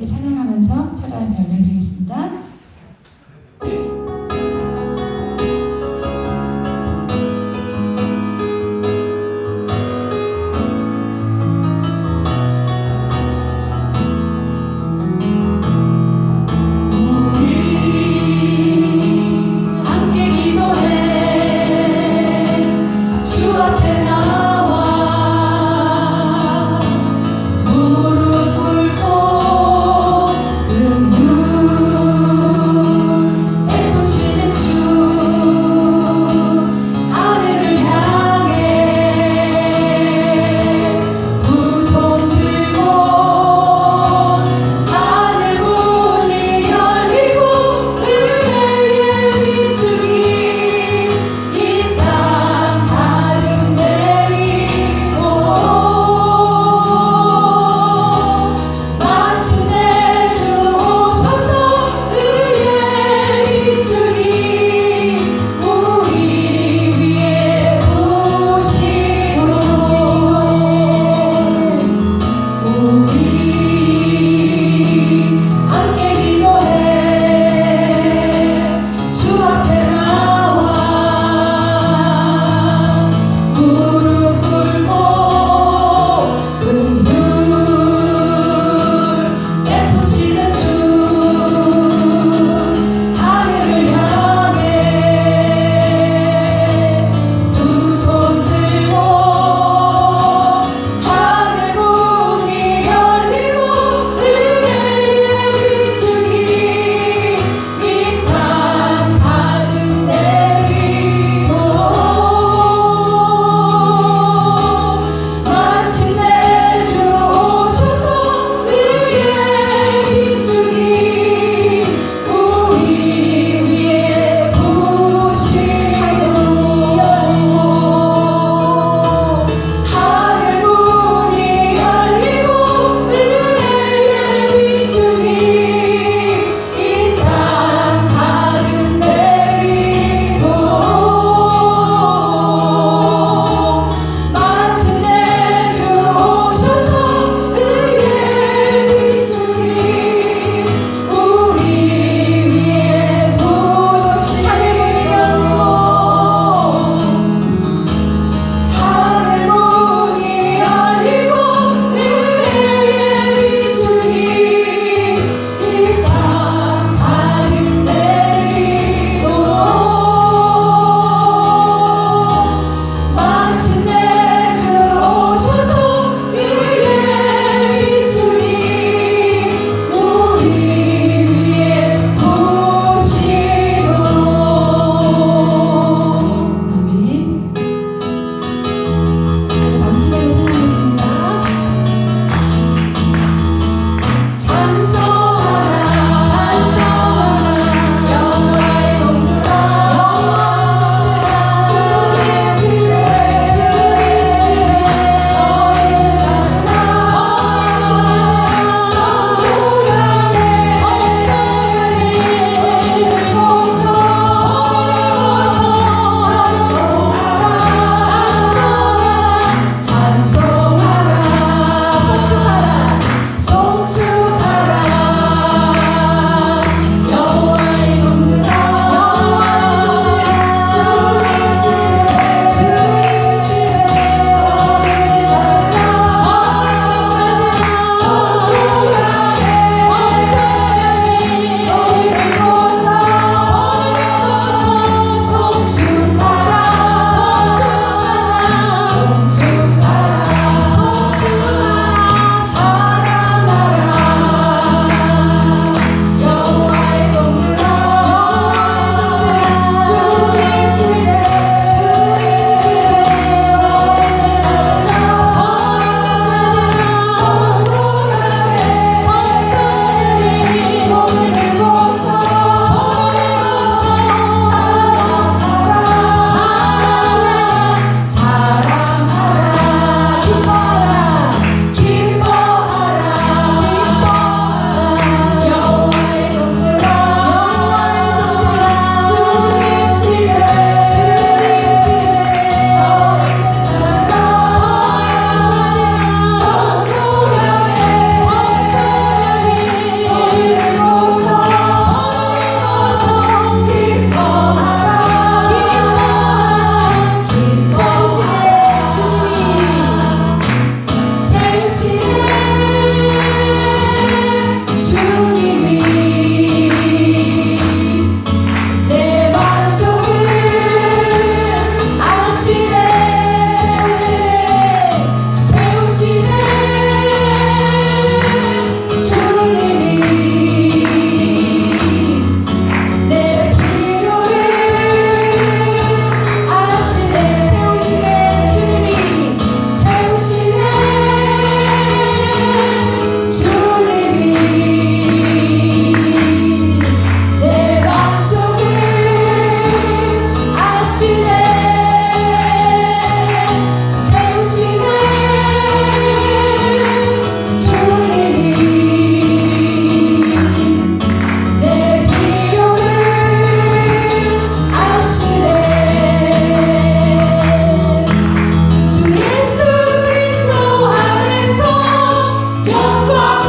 함께 찬양하면서 철학을 열려드리겠습니다. 무릎 꿇고 긍휼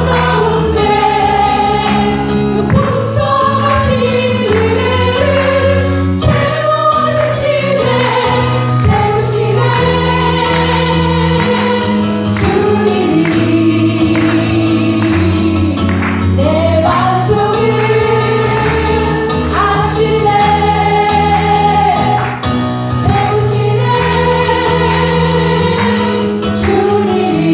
가운데 그 풍성하신 은혜를 채워주시네 채우시네 주님이 내 만족을 아시네 채우시네 주님이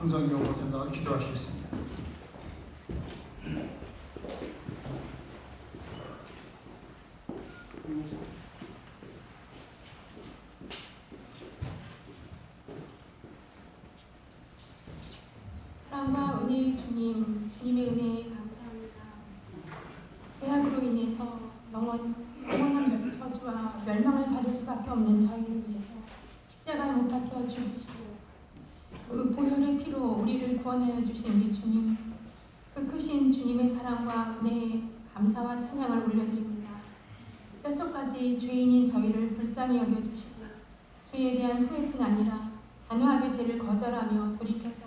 항성경 보존다가 기도하시겠습니다. 사랑과 은혜의 주님, 주님의 은혜에 감사합니다. 죄악으로 인해서 영원한 저주와 멸망을 받을 수밖에 없는 저희를 위해서 십자가에 못 박혀 죽으시고 그 보혈의 피로 우리를 구원하여 주신 우리 주님, 그 크신 주님의 사랑과 은혜에 감사와 찬양을 올려드립니다. 뼛속까지 죄인인 저희를 불쌍히 여겨주시고 죄에 대한 후회뿐 아니라 단호하게 죄를 거절하며 돌이켜서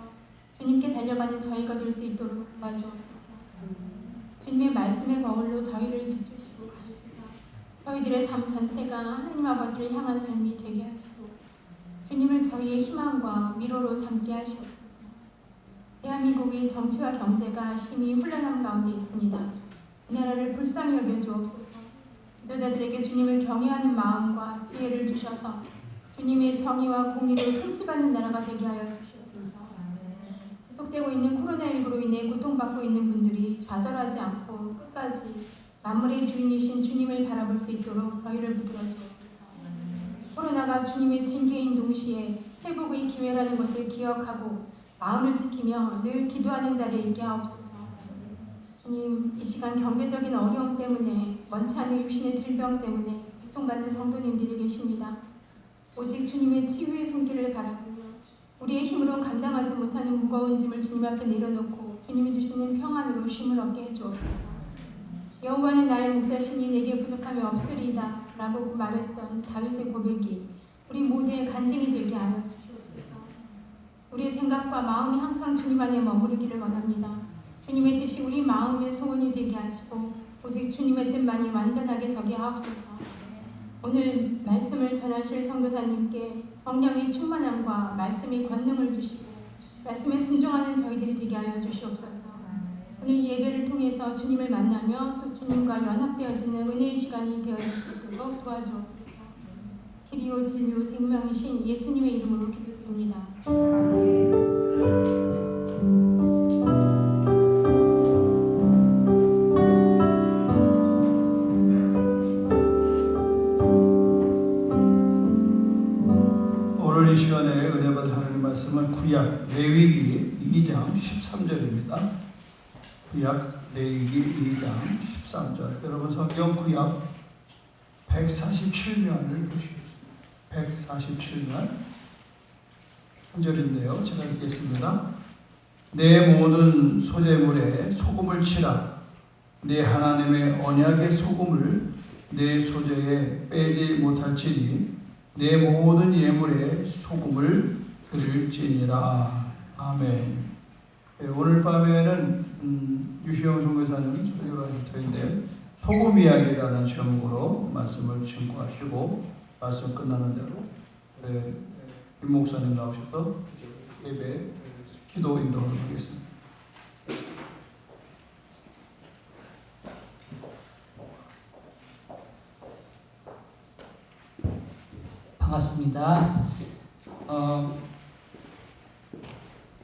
주님께 달려가는 저희가 될 수 있도록 도와주옵소서. 주님의 말씀의 거울로 저희를 비추시고 가르치사 저희들의 삶 전체가 하나님 아버지를 향한 삶이 되게 하시고 주님을 저희의 희망과 위로로 삼게 하시옵소서. 대한민국의 정치와 경제가 심히 혼란함 가운데 있습니다. 이 나라를 불쌍히 여겨주옵소서. 지도자들에게 주님을 경외하는 마음과 지혜를 주셔서 주님의 정의와 공의로 통치받는 나라가 되게 하여 주시옵소서. 지속되고 있는 코로나19로 인해 고통받고 있는 분들이 좌절하지 않고 끝까지 만물의 주인이신 주님을 바라볼 수 있도록 저희를 붙들어 주옵소서. 코로나가 주님의 징계인 동시에 회복의 기회라는 것을 기억하고 마음을 지키며 늘 기도하는 자리에 있게 하옵소서. 주님, 이 시간 경제적인 어려움 때문에 원치 않는 육신의 질병 때문에 고통받는 성도님들이 계십니다. 오직 주님의 치유의 손길을 바라보며 우리의 힘으로 감당하지 못하는 무거운 짐을 주님 앞에 내려놓고 주님이 주시는 평안으로 쉼을 얻게 해주옵소서. 여호와는 나의 목자시니 내게 부족함이 없으리이다 라고 말했던 다윗의 고백이 우리 모두의 간증이 되게 하여 주시옵소서. 우리의 생각과 마음이 항상 주님 안에 머무르기를 원합니다. 주님의 뜻이 우리 마음의 소원이 되게 하시고 오직 주님의 뜻만이 완전하게 서게 하옵소서. 오늘 말씀을 전하실 선교사님께 성령의 충만함과 말씀의 권능을 주시고 말씀에 순종하는 저희들이 되게 하여 주시옵소서. 오늘 예배를 통해서 주님을 만나며 또 주님과 연합되어지는 은혜의 시간이 되어 있도록 도와주옵소서. 길이요 진리요 생명이신 예수님의 이름으로 기도드립니다. 오늘 이 시간에 은혜 받은 하나님 말씀은 구약 레위기 2장 13절입니다. 구약 레위기 2장 13절. 여러분 성경 구약 147면을 보시겠습니다. 147면 한 절인데요. 제가 읽겠습니다. 내 모든 소재물에 소금을 치라. 내 하나님의 언약의 소금을 내 소재에 빼지 못할지니 내 모든 예물에 소금을 드릴지니라. 아멘. 네, 오늘 밤에는 유시영 선교사님 설교를 하실 터인데 소금 이야기라는 제목으로 말씀을 증거하시고 말씀 끝나는 대로 김 목사님 나오셔서 예배 기도 인도하도록 하겠습니다. 반갑습니다.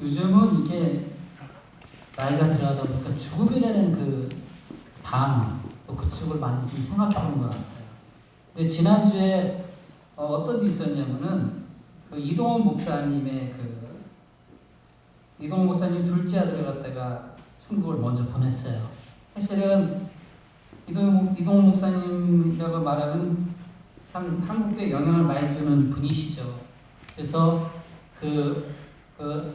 요즘은 이게 나이가 들어가다 보니까 죽음이라는 그 단어, 또 그쪽을 많이 좀 생각해 보는 것 같아요. 근데 지난주에 어떤 일이 있었냐면은 그 이동원 목사님의 이동원 목사님 둘째 아들을 갖다가 천국을 먼저 보냈어요. 사실은 이동원 목사님이라고 말하면 참 한국에 영향을 많이 주는 분이시죠. 그래서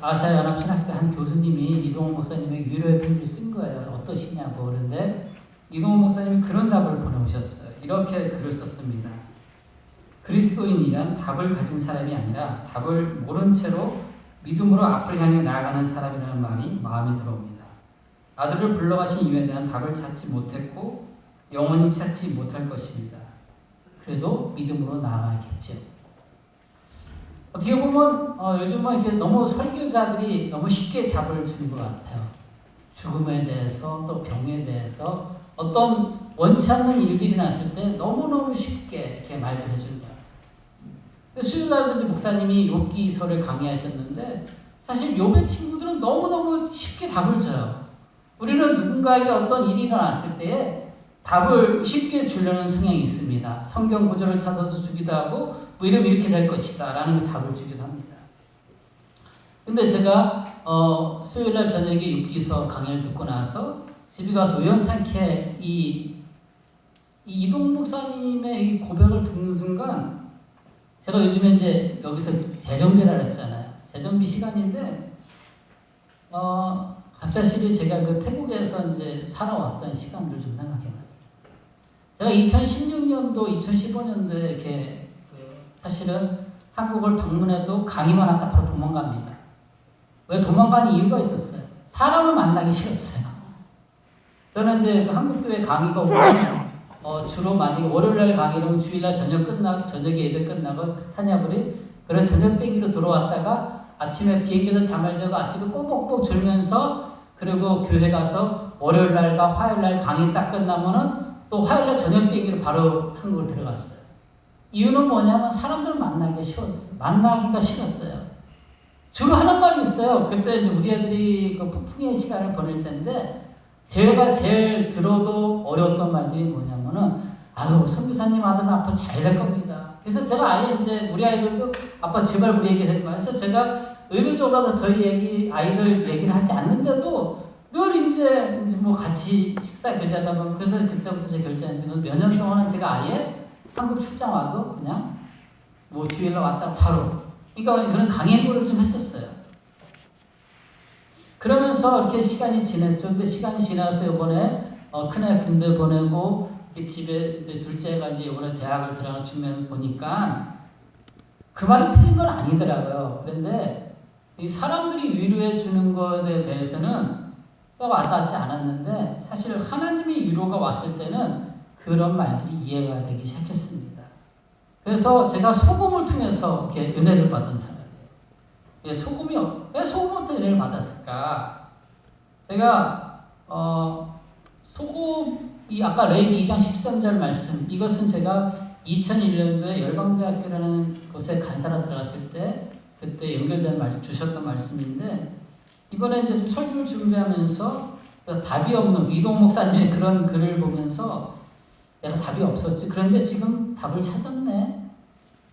아사연합신학교 한 교수님이 이동원 목사님에게 위로의 편지를 쓴 거예요. 어떠시냐고. 그런데 이동원 목사님이 그런 답을 보내오셨어요. 이렇게 글을 썼습니다. 그리스도인이란 답을 가진 사람이 아니라 답을 모른 채로 믿음으로 앞을 향해 나아가는 사람이라는 말이 마음에 들어옵니다. 아들을 불러가신 이유에 대한 답을 찾지 못했고 영원히 찾지 못할 것입니다. 그래도 믿음으로 나아가겠죠. 어떻게 보면 요즘은 이렇게 너무 설교자들이 너무 쉽게 답을 주는 것 같아요. 죽음에 대해서 또 병에 대해서 어떤 원치 않는 일들이 났을 때 너무너무 쉽게 이렇게 말을 해주는 것 같아요. 수요일날 목사님이 욥기서를 강의하셨는데 사실 욥의 친구들은 너무너무 쉽게 답을 줘요. 우리는 누군가에게 어떤 일이 일어났을 때에 답을 쉽게 주려는 성향이 있습니다. 성경 구절을 찾아서 주기도 하고 뭐 이러면 이렇게 될 것이다 라는 답을 주기도 합니다. 근데 제가 수요일날 저녁에 욥기서 강의를 듣고 나서 집에 가서 우연찮게 이동 목사님의 이 고백을 듣는 순간, 제가 요즘에 이제 여기서 재정비를 했잖아요. 재정비 시간인데 갑자기 제가 그 태국에서 이제 살아왔던 시간들을 좀 생각해봤어요. 제가 2016년도, 2015년도에 이렇게 사실은 한국을 방문해도 강의만 왔다 바로 도망갑니다. 왜 도망가는 이유가 있었어요. 사람을 만나기 싫었어요. 저는 이제 그 한국교회 강의가 오면 주로 만약에 월요일날 강의는 주일날 저녁에 예배 끝나고 타냐불이 그런 저녁 비행기로 들어왔다가 아침에 비행기에서 잠을 자고 아침에 꼬복꼬복 졸면서 그리고 교회 가서 월요일날과 화요일날 강의 딱 끝나면은 또 화요일날 저녁 비행기로 바로 한국을 들어갔어요. 이유는 뭐냐면 사람들 만나기가 싫었어요. 주로 하는 말이 있어요. 그때 이제 우리 애들이 그 폭풍의 시간을 보낼 때인데 제가 제일 들어도 어려웠던 말들이 뭐냐면은 아유 선교사님 아들은 앞으로 잘 될 겁니다. 그래서 제가 아예 이제 우리 아이들도 아빠 제발 우리 얘기 하지 마. 그래서 제가 의도적으로 저희 아이들 얘기를 하지 않는데도 늘 이제 뭐 같이 식사 결제하다 보면 그래서 그때부터 제가 결제했는데 몇 년 동안은 제가 아예 한국 출장 와도 그냥 뭐 주일날 왔다 바로 그러니까 그런 강행군을 좀 했었어요. 그러면서 이렇게 시간이 지났죠. 근데 시간이 지나서 이번에 큰애 군대 보내고 집에 이제 둘째가 이제 이번에 대학을 들어가는 측면을 보니까 그 말이 틀린 건 아니더라고요. 그런데 이 사람들이 위로해 주는 것에 대해서는 썩 와닿지 않았는데 사실 하나님의 위로가 왔을 때는 그런 말들이 이해가 되기 시작했습니다. 그래서 제가 소금을 통해서 이렇게 은혜를 받은 사람이에요. 소금이요. 왜 소금부터 은혜를 받았을까? 제가 소금이 아까 레위기 2장 13절 말씀 이것은 제가 2001년도에 열방대학교라는 곳에 간사로 들어갔을 때 그때 연결된 말씀 주셨던 말씀인데 이번에 이제 좀 설교를 준비하면서 답이 없는 이동 목사님의 그런 글을 보면서 내가 답이 없었지. 그런데 지금 답을 찾았네.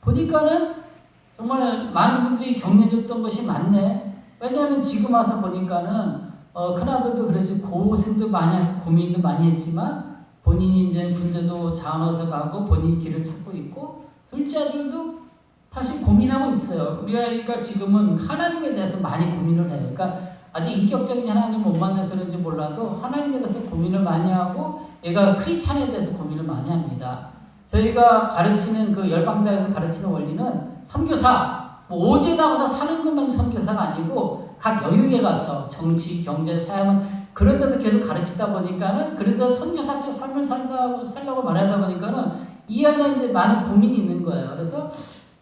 보니까는 정말 많은 분들이 격려줬던 것이 맞네. 왜냐하면 지금 와서 보니까는 큰아들도 그렇지 고생도 많이 하고 고민도 많이 했지만 본인이 이제 군대도 자원해서 가고 본인이 길을 찾고 있고 둘째 아들도 사실 고민하고 있어요. 우리 아이가 지금은 하나님에 대해서 많이 고민을 해요. 그러니까 아직 인격적인 하나님 못 만나서 그런지 몰라도 하나님에 대해서 고민을 많이 하고 얘가 크리스찬에 대해서 고민을 많이 합니다. 저희가 가르치는 그 열방대에서 가르치는 원리는 선교사 뭐 오지에 나가서 사는 것만 선교사가 아니고 각 영역에 가서 정치, 경제, 사회는 그런 데서 계속 가르치다 보니까는 그런 데서 선교사적 삶을 살려고 말하다 보니까는 이 안에 이제 많은 고민이 있는 거예요. 그래서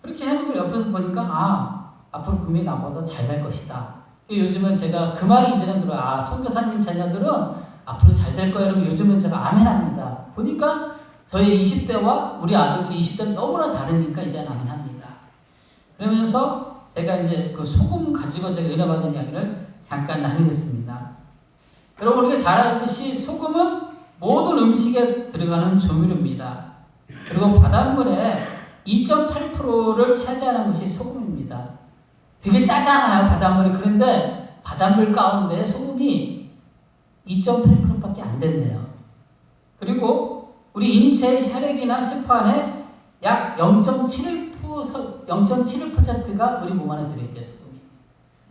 그렇게 하는 걸 옆에서 보니까 앞으로 분명히 나보다 잘 될 것이다. 요즘은 제가 그 말이 이제는 들어요. 선교사님 자녀들은 앞으로 잘 될 거예요. 그러면 요즘은 제가 아멘합니다. 보니까 저희 20대와 우리 아들들이 20대는 너무나 다르니까 이제는 아멘합니다. 그러면서 제가 이제 그 소금 가지고 제가 은혜 받은 이야기를 잠깐 나누겠습니다. 여러분 우리가 잘 알듯이 소금은 모든 음식에 들어가는 조미료입니다. 그리고 바닷물의 2.8%를 차지하는 것이 소금입니다. 되게 짜잖아요, 바닷물이. 그런데 바닷물 가운데 소금이 2.8%밖에 안 된대요. 그리고 우리 인체 혈액이나 세포 안에 약 0.71%가 우리 몸 안에 들어있대요, 소금이.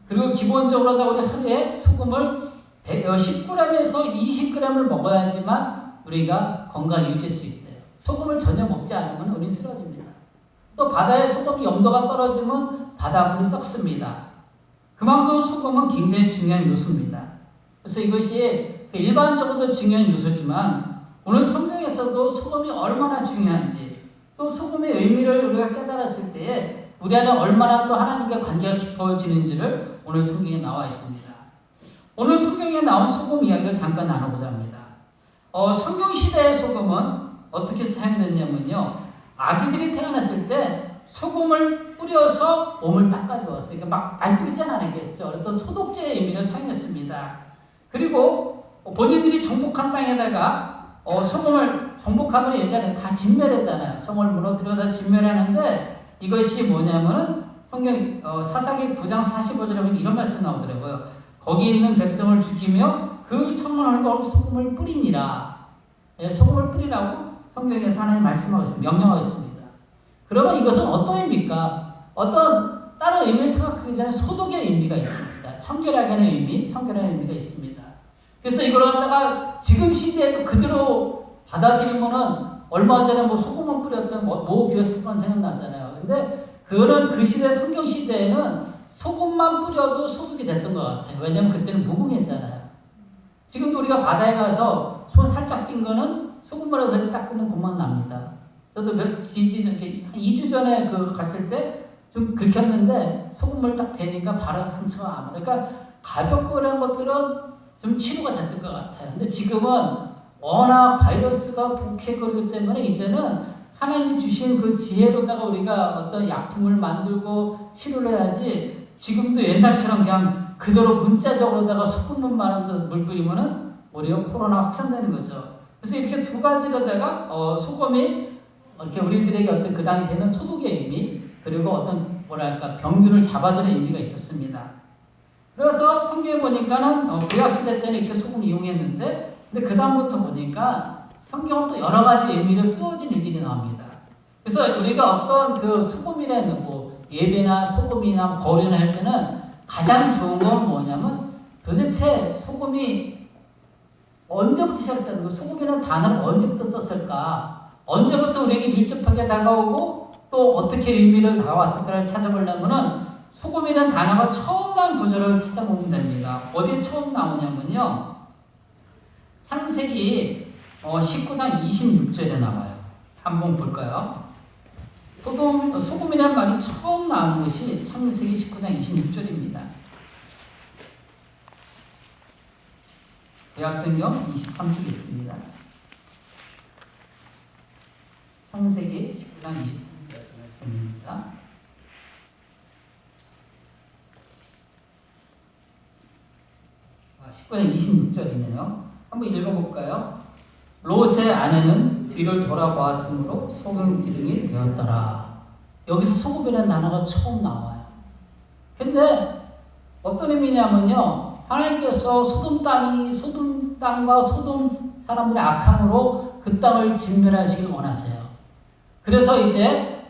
그리고 기본적으로 우리 하루에 소금을 10g에서 20g을 먹어야지만 우리가 건강을 유지할 수 있대요. 소금을 전혀 먹지 않으면 우리 쓰러집니다. 또 바다의 소금 염도가 떨어지면 바닷물이 썩습니다. 그만큼 소금은 굉장히 중요한 요소입니다. 그래서 이것이 일반적으로도 중요한 요소지만 오늘 성경에서도 소금이 얼마나 중요한지 또 소금의 의미를 우리가 깨달았을 때에 우리 안에 얼마나 또 하나님과 관계가 깊어지는지를 오늘 성경에 나와 있습니다. 오늘 성경에 나온 소금 이야기를 잠깐 나눠보자 합니다. 성경 시대의 소금은 어떻게 사용됐냐면요. 아기들이 태어났을 때 소금을 뿌려서 몸을 닦아주었어요. 그러니까 막 안 뿌리진 않았겠죠. 어떤 소독제의 의미를 사용했습니다. 그리고 본인들이 정복한 땅에다가 소금을 정복하면 예전에 다 진멸했잖아요. 성을 무너뜨려서 진멸하는데 이것이 뭐냐면은 성경 사사기 9장 45절에 보면 이런 말씀 나오더라고요. 거기 있는 백성을 죽이며 그 성을 헐고 소금을 뿌리니라. 예, 소금을 뿌리라고 성경에서 하나님 말씀하고 있습니다. 명령하고 있습니다. 그러면 이것은 어떤 의미입니까? 어떤 다른 의미를 생각하기 전에 소독의 의미가 있습니다. 청결하게 하는 의미, 성결하는 의미가 있습니다. 그래서 이걸 갖다가 지금 시대에도 그대로 받아들이면은 얼마 전에 뭐 소금을 뿌렸던 모 교회 사건 생각나잖아요. 근데 그거는 그 시대 성경 시대에는 소금만 뿌려도 소독이 됐던 것 같아요. 왜냐하면 그때는 무궁했잖아요. 지금도 우리가 바다에 가서 손 살짝 빈 거는 소금을 해서 닦으면 금방 납니다. 저도 한 2주 전에 갔을 때 좀 긁혔는데 소금을 딱 대니까 바로 상처가 안 오고. 그러니까 가볍고 그런 것들은 좀 치료가 됐던 것 같아요. 근데 지금은 워낙 바이러스가 독해거리기 때문에 이제는 하나님 주신 그 지혜로다가 우리가 어떤 약품을 만들고 치료를 해야지 지금도 옛날처럼 그냥 그대로 문자적으로다가 소금만 말하면서 물 뿌리면은 오히려 코로나 확산되는 거죠. 그래서 이렇게 두 가지로다가 소금이 이렇게 우리들에게 어떤 그 당시에는 소독의 의미 그리고 어떤 뭐랄까 병균을 잡아주는 의미가 있었습니다. 그래서 성경에 보니까는 구약 시대 때는 이렇게 소금 이용했는데 근데 그 다음부터 보니까 성경은 또 여러 가지 의미로 쓰여진 일들이 나옵니다. 그래서 우리가 어떤 그 소금이라는 뭐 예배나 소금이나 거리나 할 때는 가장 좋은 건 뭐냐면 도대체 소금이 언제부터 시작됐는 거? 소금이라는 단어를 언제부터 썼을까? 언제부터 우리에게 밀접하게 다가오고 또 어떻게 의미를 다가왔을까를 찾아보려면은 소금이라는 단어가 처음 나온 구절을 찾아보면 됩니다. 어디에 처음 나오냐면요. 창세기 19장 26절에 나와요. 한번 볼까요? 소금이라는 말이 처음 나온 것이 창세기 19장 26절입니다. 대학성경 23쪽에 있습니다. 창세기 19장 23절 말씀입니다. 19장 26절이네요. 한번 읽어볼까요? 롯의 아내는 뒤를 돌아보았으므로 소금 기둥이 되었더라. 여기서 소금이라는 단어가 처음 나와요. 근데 어떤 의미냐면요. 하나님께서 소돔 땅과 소돔 사람들의 악함으로 그 땅을 진멸하시길 원하세요. 그래서 이제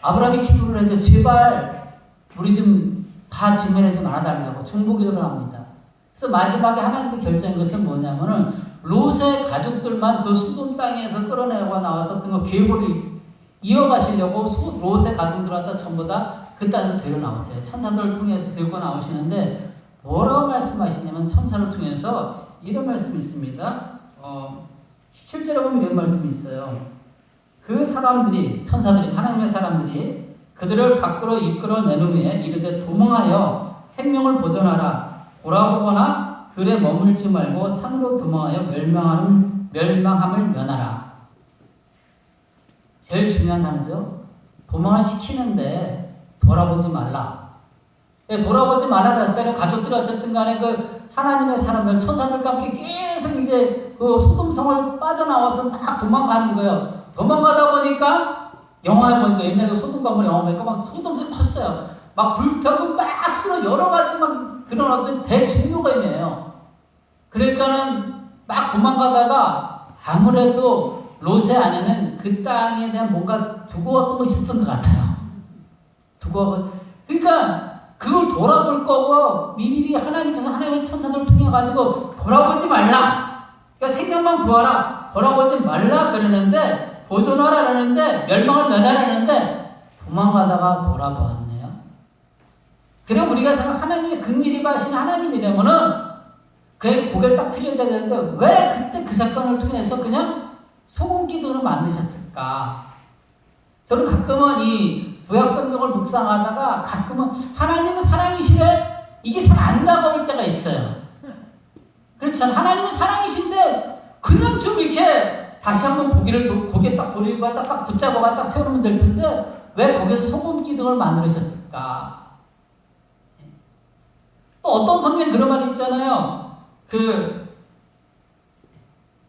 아브라함이 기도를 해서 제발 우리 좀 다 진멸하지 말아달라고 중보기도를 합니다. 그래서 마지막에 하나님이 결정한 것은 뭐냐면은 롯의 가족들만 그 소돔 땅에서 끌어내고 나왔었던 그 계보를 이어가시려고 롯의 가족들 갖다 전부 다 그 땅에서 데려 나오세요. 천사들을 통해서 들고 나오시는데 뭐라고 말씀하시냐면 천사를 통해서 이런 말씀이 있습니다. 17절에 보면 이런 말씀이 있어요. 그 사람들이 천사들이 하나님의 사람들이 그들을 밖으로 이끌어낸 후에 이르되 도망하여 생명을 보존하라. 돌아보거나 들에 머물지 말고 산으로 도망하여 멸망함을 면하라. 제일 중요한 단어죠. 도망을 시키는데 돌아보지 말라. 돌아보지 말라고 했어요. 가족들이 어쨌든 간에 그 하나님의 사람들, 천사들과 함께 계속 이제 그 소돔성을 빠져나와서 막 도망가는 거예요. 도망가다 보니까 영화에 보니까 옛날에 소돔 가물 영화 보니까 막 소돔성이 컸어요. 막 불타고 막 쓰러 여러 가지 막 그런 어떤 대중요감이에요. 그러니까는 막 도망가다가 아무래도 롯의 아내는 그 땅에 대한 뭔가 두고왔던 거 있었던 것 같아요. 그러니까 그걸 돌아볼 거고 미리 하나님께서 하나님의 천사들을 통해 가지고 돌아보지 말라. 그러니까 생명만 구하라. 돌아보지 말라 그러는데 보존하라 그러는데 멸망을 면하라는데 도망가다가 돌아보았네요. 그럼 우리가 생각 하나님의 긍휼히 봐신 하나님이라면은 그의 고개를 딱 틀려줘야 되는데 왜 그때 그 사건을 통해서 그냥 소금 기둥을 만드셨을까? 저는 가끔은 이 구약 성경을 묵상하다가 가끔은 하나님은 사랑이시래? 이게 참 안 다가올 때가 있어요. 그렇죠. 하나님은 사랑이신데 그냥 좀 이렇게 다시 한번 고개 딱 돌리고 딱 붙잡아가 딱 세우면 될 텐데 왜 거기서 소금 기둥을 만들으셨을까? 또 어떤 성경 그런 말 있잖아요. 그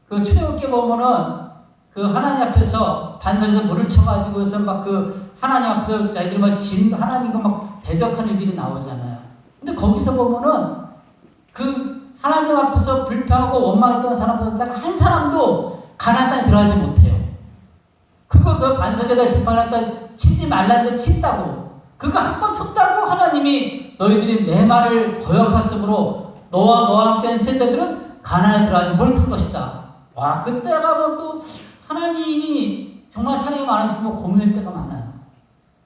출애굽기 보면은 그 하나님 앞에서 반석에서 물을 쳐가지고서 막 그 하나님 앞에서 자기들이 막 하나님과 막 대적하는 일들이 나오잖아요. 근데 거기서 보면은 그 하나님 앞에서 불평하고 원망했던 사람들 한 사람도 가나안 땅에 들어가지 못해요. 그거 그 반석에다 집어놨다 치지 말라는데 친다고. 그거 한 번 쳤다고 하나님이 너희들이 내 말을 거역했으므로 너와 함께한 세대들은 가나안에 들어가지 못할 것이다. 와, 그때 가면 또 하나님이 정말 사랑이 많으시고 고민할 때가 많아요.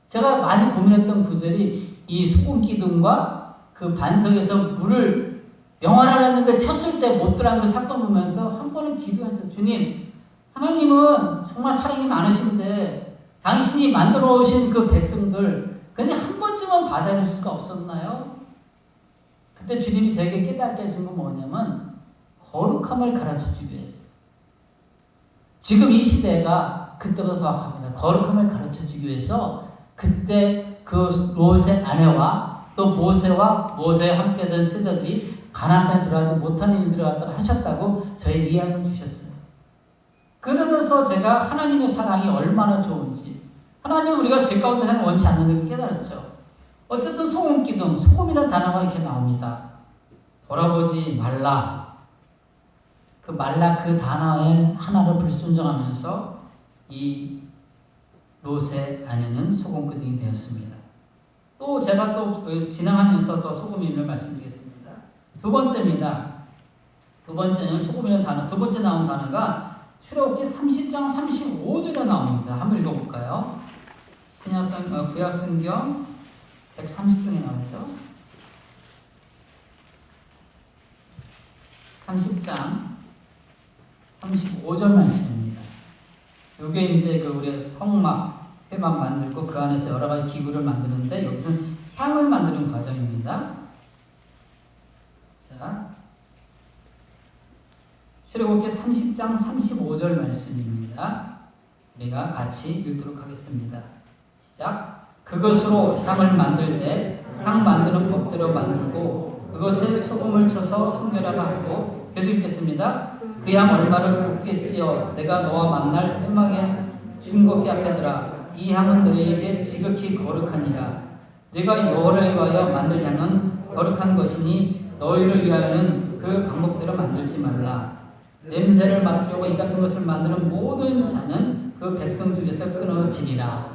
제가 많이 고민했던 구절이 이 소금 기둥과 그 반석에서 물을 영원하랬는데 쳤을 때 못 들어간 그 사건 보면서 한 번은 기도했어요. 주님, 하나님은 정말 사랑이 많으신데 당신이 만들어 오신 그 백성들 그냥 한 번쯤은 받아줄 수가 없었나요? 그때 주님이 저에게 깨닫게 해준 건 뭐냐면 거룩함을 가르쳐주기 위해서. 지금 이 시대가 그때보다 더 악합니다. 거룩함을 가르쳐주기 위해서 그때 그 롯의 아내와 또 모세와 함께 된 세대들이 가나안 땅에 들어가지 못하는 일들을 갖다가 하셨다고 저에게 이야기를 주셨어요. 그러면서 제가 하나님의 사랑이 얼마나 좋은지, 하나님은 우리가 죄 가운데 사는 원치 않는 걸 깨달았죠. 어쨌든 소금 기둥, 소금이라는 단어가 이렇게 나옵니다. 돌아보지 말라. 그 말라 그 단어의 하나를 불순종하면서 이 롯의 아내는 소금 기둥이 되었습니다. 또 제가 또 진행하면서 또 소금임을 말씀드리겠습니다. 두 번째입니다. 두 번째는 소금이라는 단어, 두 번째 나온 단어가 출애굽기 30장 35절에 나옵니다. 한번 읽어볼까요? 구약성경 130쪽에 나오죠. 30장 35절 말씀입니다. 이게 이제 그 우리 성막, 회막 만들고 그 안에서 여러 가지 기구를 만드는데 여기서는 향을 만드는 과정입니다. 자, 출애굽기 30장 35절 말씀입니다. 우리가 같이 읽도록 하겠습니다. 시작. 그것으로 향을 만들 때 향 만드는 법대로 만들고 그것에 소금을 쳐서 성결하라 하고, 계속 읽겠습니다. 그 향 얼마를 볶겠지요. 내가 너와 만날 회막의 중곡기 앞에 들아. 이 향은 너희에게 지극히 거룩하니라. 네가 여호와를 위하여 만들 향은 거룩한 것이니 너희를 위하여는 그 방법대로 만들지 말라. 냄새를 맡으려고 이 같은 것을 만드는 모든 자는 그 백성 중에서 끊어지리라.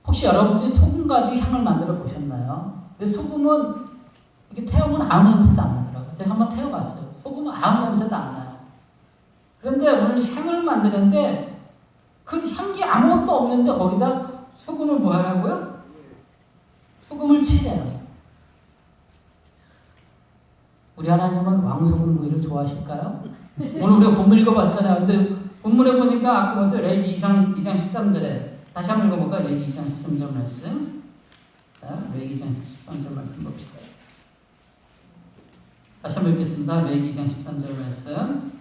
혹시 여러분들이 소금 가지고 향을 만들어 보셨나요? 근데 소금은 이렇게 태우면 아무 냄새도 안 나더라고요. 제가 한번 태워봤어요. 소금은 아무 냄새도 안 나요. 그런데 오늘 향을 만드는데 그 향기 아무것도 없는데 거기다 소금을 뭐 하라고요? 소금을 칠해요. 우리 하나님은 왕소금 구이를 좋아하실까요? 오늘 우리가 본문 읽어봤잖아요. 근데 본문에 보니까 아까 먼저 레위 2장 13절에 다시 한번 읽어볼까요? 레위 2장 13절 말씀. 자, 레위 2장 13절 말씀 봅시다. 다시 한번 읽겠습니다. 레위 2장 13절 말씀.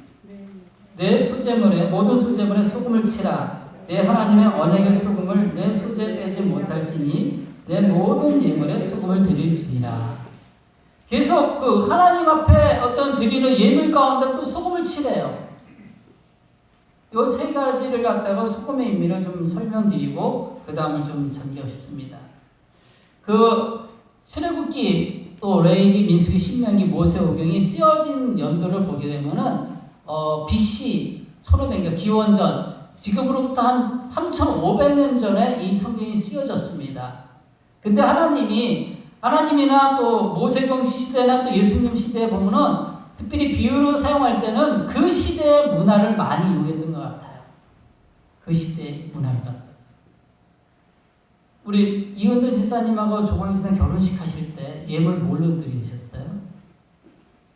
내 소재물에 모든 소재물에 소금을 치라. 내 하나님의 언약의 소금을 내 소재에 빼지 못할지니 내 모든 예물에 소금을 드릴지니라. 계속 그 하나님 앞에 어떤 드리는 예물 가운데 또 소금을 칠해요. 이 세 가지를 갖다가 소금의 의미를 좀 설명드리고 그 다음을 좀 전개하고 싶습니다. 그 출애굽기 또 레위기, 민수기, 신명기, 모세오경이 쓰여진 연도를 보게 되면은 BC 1500년 기원전, 지금으로부터 한 3,500년 전에 이 성경이 쓰여졌습니다. 근데 하나님이나 또 모세경 시대나 또 예수님 시대에 보면은 특별히 비유로 사용할 때는 그 시대의 문화를 많이 이용했던 것 같아요. 그 시대의 문화를 갖다. 우리 이은돈 집사님하고 조광희 집사님 결혼식 하실 때 예물 뭘로 드리셨어요?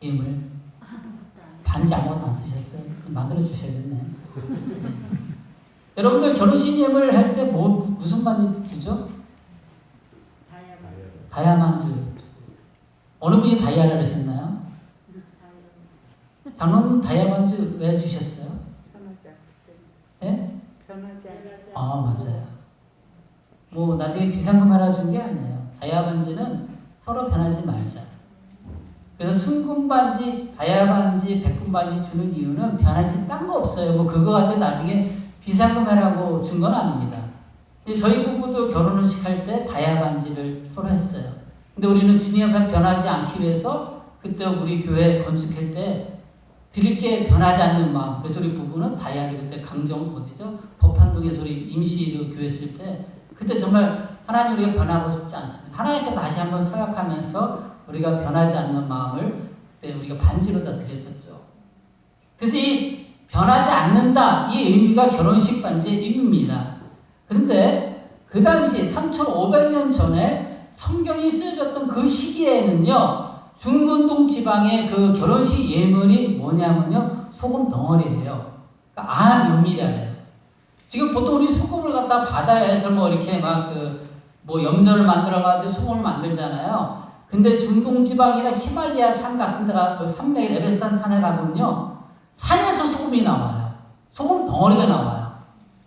예물? 반지 아무것도 안 드셨어요? 만들어 주셔야겠네. 여러분들 결혼식 예물 할 때 무슨 반지 주죠? 다이아만드. 어느 분이 다이아를 하셨나요? 장로님 다이아만드 왜 주셨어요? 예? 아, 맞아요. 뭐 나중에 비상금하라 준 게 아니에요. 다이아 반지는 서로 변하지 말자. 그래서 순금 반지, 다이아 반지, 백금 반지 주는 이유는 변하지 딴 거 없어요. 뭐 그거 가지고 나중에 비상금하라고 준 건 아닙니다. 저희 부부도 결혼식 할 때 다이아 반지를 서로 했어요. 근데 우리는 주님 앞에 변하지 않기 위해서 그때 우리 교회 건축할 때 드릴 게 변하지 않는 마음. 그래서 우리 부부는 다이아를 그때 강정 어디죠? 법한동에서 우리 임시로 교회 했을 때 그때 정말 하나님 우리가 변하고 싶지 않습니다. 하나님께 다시 한번 서약하면서 우리가 변하지 않는 마음을 그때 우리가 반지로 다 드렸었죠. 그래서 이 변하지 않는다 이 의미가 결혼식 반지의 의미입니다. 그런데 그 당시 3,500년 전에 성경이 쓰여졌던 그 시기에는요. 중근동 지방의 그 결혼식 예물이 뭐냐면요. 소금 덩어리예요. 그러니까 암음이라래요. 지금 보통 우리 소금을 갖다 바다에서 뭐 이렇게 막 뭐 염전을 만들어가지고 소금을 만들잖아요. 근데 중동 지방이나 히말리아 산 같은 데가 그 산맥 에베스탄 산에 가보면요. 산에서 소금이 나와요. 소금 덩어리가 나와요.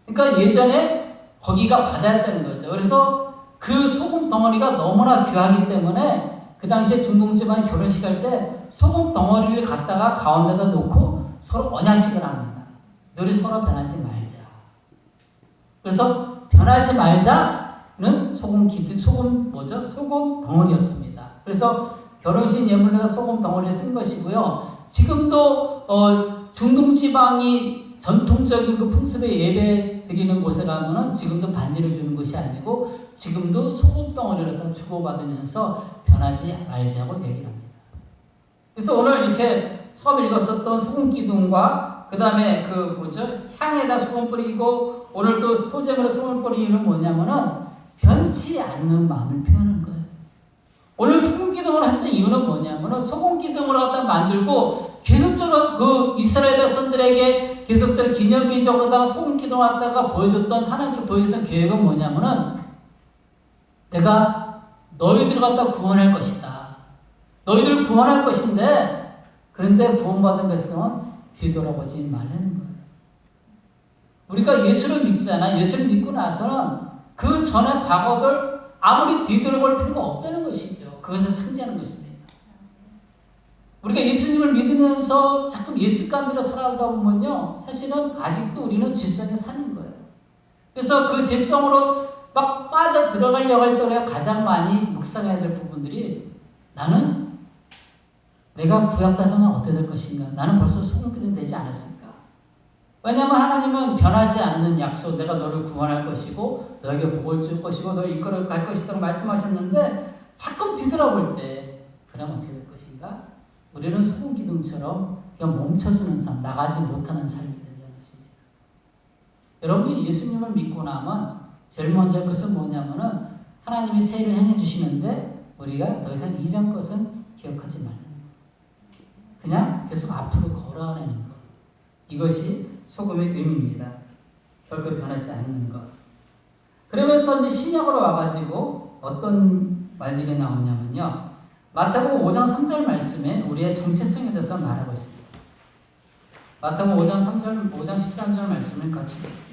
그러니까 예전에 거기가 바다였다는 거죠. 그래서 그 소금 덩어리가 너무나 귀하기 때문에 그 당시에 중동지방 결혼식 할 때 소금 덩어리를 갖다가 가운데다 놓고 서로 언약식을 합니다. 우리 서로 변하지 말자. 그래서 변하지 말자는 소금 뭐죠? 소금 덩어리였습니다. 그래서 결혼식 예물에다 소금 덩어리를 쓴 것이고요. 지금도 중동지방이 전통적인 그 풍습의 예배 드리는 곳에 가면은 지금도 반지를 주는 것이 아니고 지금도 소금 덩어리를 다 주고받으면서 변하지 말자고 얘기를 합니다. 그래서 오늘 이렇게 처음 읽었었던 소금 기둥과 그 다음에 그 뭐죠? 향에다 소금 뿌리고 오늘 또 소재물에 소금 뿌리는 뭐냐면은 변치 않는 마음을 표현한 거예요. 오늘 소금 기둥을 했던 이유는 뭐냐면은 소금 기둥을 갖다 만들고 계속적으로 그 이스라엘 백성들에게 계속적으로 기념비적으로다가 소금 기둥을 갖다가 보여줬던 하나님께 보여줬던 계획은 뭐냐면은 내가 너희들을 갖다 구원할 것이다. 너희들을 구원할 것인데 그런데 구원받은 백성은 뒤돌아보지 말라는 거예요. 우리가 예수를 믿잖아. 예수를 믿고 나서는 그 전에 과거들 아무리 뒤돌아볼 필요가 없다는 것이죠. 그것을 상징하는 것입니다. 우리가 예수님을 믿으면서 자꾸 예습관대로 살아가다 보면요. 사실은 아직도 우리는 죄성에 사는 거예요. 그래서 그 죄성으로 막 빠져 들어가려고 할 때 우리가 가장 많이 묵상해야 될 부분들이 나는 내가 구약다서는 어떻게 될 것인가? 나는 벌써 소금기둥 되지 않았을까? 왜냐하면 하나님은 변하지 않는 약속, 내가 너를 구원할 것이고 너에게 복을 줄 것이고 너를 이끌어 갈 것이라고 말씀하셨는데 자꾸 뒤돌아볼 때 그럼 어떻게 될 것인가? 우리는 소금기둥처럼 그냥 멈춰서는 삶, 나가지 못하는 삶이 된다는 것입니다. 여러분들이 예수님을 믿고 나면 제일 먼저 것은 뭐냐면은 하나님이 새 일을 행해 주시는데 우리가 더 이상 이전 것은 기억하지 말라는 거. 그냥 계속 앞으로 걸어가는 것. 이것이 소금의 의미입니다. 결코 변하지 않는 것. 그러면서 이제 신약으로 와가지고 어떤 말들이 나오냐면요. 마태복음 5장 3절 말씀에 우리의 정체성에 대해서 말하고 있습니다. 마태복음 5장 13절 말씀을 같이 보겠습니다.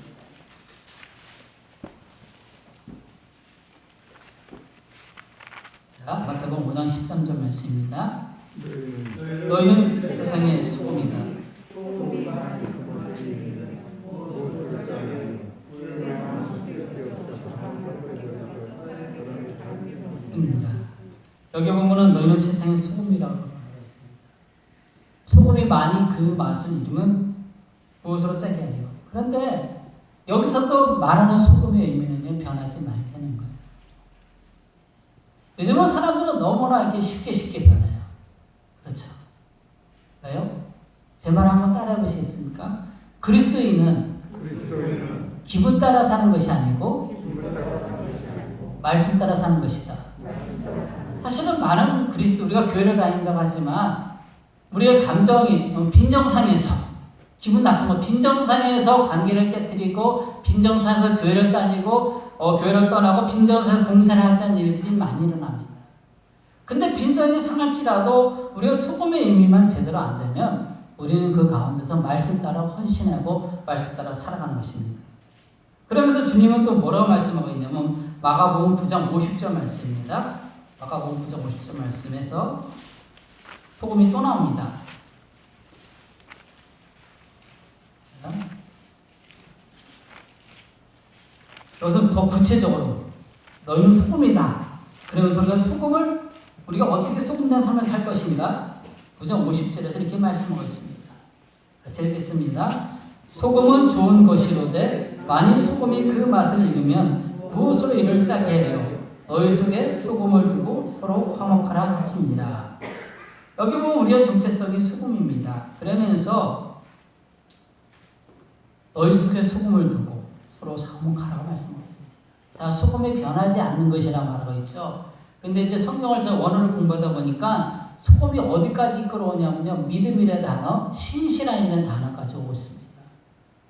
자, 마태복음 5장 13절 말씀입니다. 너희는 세상의 소금이다. 여기 보면은 너희는 세상의 소금이라고 말했습니다. 소금이 많이 그 맛을 잃으면 무엇으로 짜게 하려. 그런데 여기서 또 말하는 소금의 의미는요, 변하지 말자는 거예요. 요즘은 사람들은 너무나 이렇게 쉽게 변해요. 그렇죠? 왜요? 제 말 한번 따라해 보시겠습니까? 그리스도인은 기분 따라 사는 것이 아니고 말씀 따라 사는 것이다. 사실은 많은 그리스도 우리가 교회를 다닌다고 하지만 우리의 감정이 빈정상에서 기분 나쁜 거 빈정상에서 관계를 깨뜨리고 빈정상에서 교회를 다니고 교회를 떠나고 빈정상에서 봉사를 하지 않는 일들이 많이 일어납니다. 근데 빈정이 상할지라도 우리가 소금의 의미만 제대로 안 되면 우리는 그 가운데서 말씀 따라 헌신하고 말씀 따라 살아가는 것입니다. 그러면서 주님은 또 뭐라고 말씀하고 있냐면 마가복음 9장 50절 말씀입니다. 마가복음 9장 50절 말씀에서 소금이 또 나옵니다. 여기서 더 구체적으로 너희는 소금이다. 그래서 우리가 소금을 우리가 어떻게 소금된 삶을 살 것인가? 9장 50절에서 이렇게 말씀하고 있습니다. 같이 읽겠습니다. 소금은 좋은 것이로되 만일 소금이 그 맛을 잃으면 무엇으로 이를 짜게 하려? 너희 속에 소금을 두고 서로 화목하라 하시니라. 여기 보면 우리의 정체성이 소금입니다. 그러면서 너희 속에 소금을 두고 서로 화목하라고 말씀하고 있습니다. 자, 소금이 변하지 않는 것이라고 말하고 있죠. 근데 이제 성경을 제가 원어를 공부하다 보니까 소금이 어디까지 끌어오냐면요. 믿음이라는 단어, 신실함이라는 단어까지 오고 있습니다.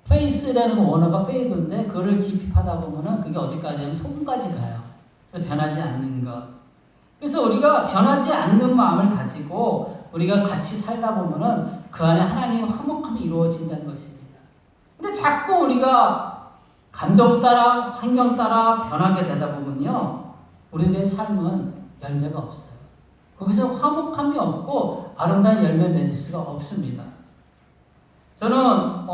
페이스라는 원어가 페이드인데 그거를 깊이 파다 보면은 그게 어디까지 하면 소금까지 가요. 그래서 변하지 않는 것. 그래서 우리가 변하지 않는 마음을 가지고 우리가 같이 살다 보면은 그 안에 하나님의 화목함이 이루어진다는 것입니다. 근데 자꾸 우리가 감정 따라 환경 따라 변하게 되다 보면요. 우리들의 삶은 열매가 없어요. 거기서 화목함이 없고 아름다운 열매 맺을 수가 없습니다. 저는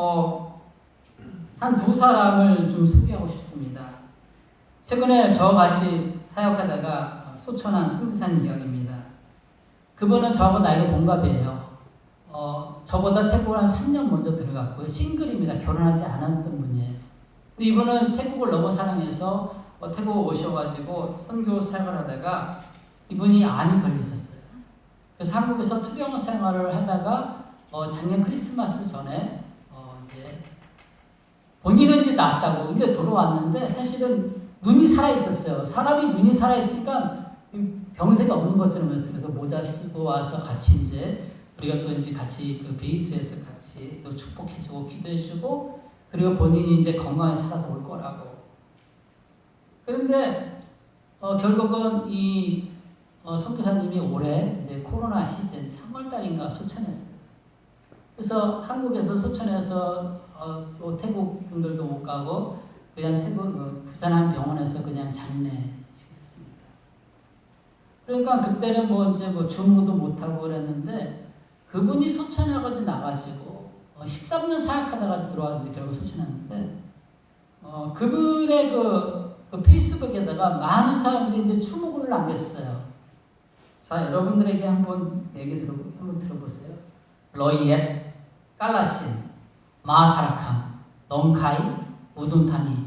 한 두 사람을 좀 소개하고 싶습니다. 최근에 저와 같이 사역하다가 소천한 선교사님 이야기입니다. 그분은 저하고 나이가 동갑이에요. 저보다 태국을 한 3년 먼저 들어갔고요. 싱글입니다. 결혼하지 않았던 분이에요. 근데 이분은 태국을 너무 사랑해서 태국 오셔가지고 선교 사역을 하다가 이분이 암이 걸리셨어요. 그래서 한국에서 투병 생활을 하다가 작년 크리스마스 전에 이제 본인은 이제 낫다고 근데 돌아왔는데 사실은 눈이 살아있었어요. 사람이 눈이 살아있으니까 병세가 없는 것처럼 했어요. 그래서 모자 쓰고 와서 같이 이제 우리가 또 이제 같이 그 베이스에서 같이 또 축복해주고 기도해주고 그리고 본인이 이제 건강하게 살아서 올 거라고. 그런데 결국은 이 선교사님이 올해 이제 코로나 시즌 3월달인가 소천했어요. 그래서 한국에서 소천해서 또 태국 분들도 못 가고 그냥 태국 부산 한 병원에서 그냥 장례식했습니다. 그러니까 그때는 뭐 이제 뭐 주무도 못 하고 그랬는데 그분이 소천해가지고 나가지고 13년 사역하다가 들어와서 결국 소천했는데 그분의 그 페이스북에다가 많은 사람들이 이제 추모글을 남겼어요. 자, 여러분들에게 한번 한번 들어보세요. 러이엣, 깔라신, 마사라캄, 넝카이, 우둔타니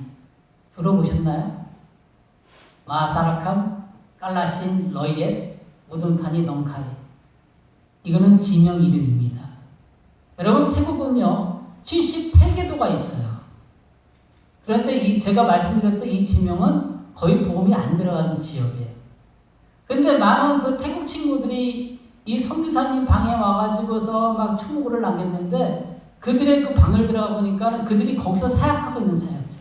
들어보셨나요? 마사라캄, 깔라신, 러이엣, 우둔타니, 넝카이 이거는 지명 이름입니다. 여러분 태국은요 78개도가 있어요. 그런데 제가 말씀드렸던 이 지명은 거의 보험이 안 들어가는 지역이에요. 근데 많은 그 태국 친구들이 이 선교사님 방에 와가지고서 막 추모글을 남겼는데 그들의 그 방을 들어가 보니까 그들이 거기서 사역하고 있는 사역자.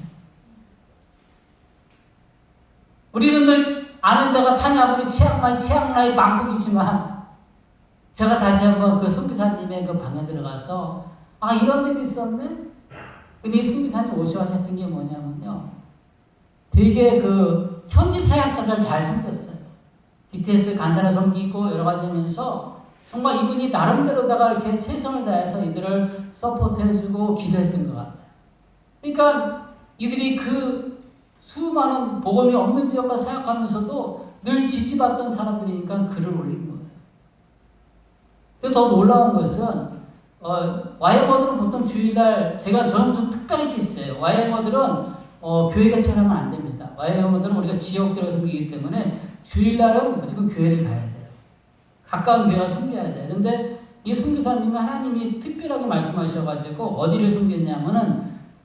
우리는 늘 아는 데가 타냐고리 치앙마이 방콕이지만 제가 다시 한번 그 선교사님의 그 방에 들어가서 이런 데도 있었네? 근데 이 선교사님 오셔서 했던 게 뭐냐면요. 되게 그 현지 사역자들 잘 섬겼어요. BTS 간사를 섬기고 여러 가지 하면서 정말 이분이 나름대로다가 이렇게 최선을 다해서 이들을 서포트해주고 기도했던 것 같아요. 그러니까 이들이 그 수많은 복음이 없는 지역과 사역하면서도 늘 지지받던 사람들이니까 글을 올린 거예요. 그래서 더 놀라운 것은 YM어들은 보통 주일날 저는 좀 특별한 케이스예요. YM어들은 교회 개척하면 안 됩니다. YM어들은 우리가 지역교회를 섬기기 때문에 주일날은 무조건 교회를 가야 돼요. 가까운 교회를 섬겨야 돼요. 그런데 이 선교사님은 하나님이 특별하게 말씀하셔가지고 어디를 섬겼냐면은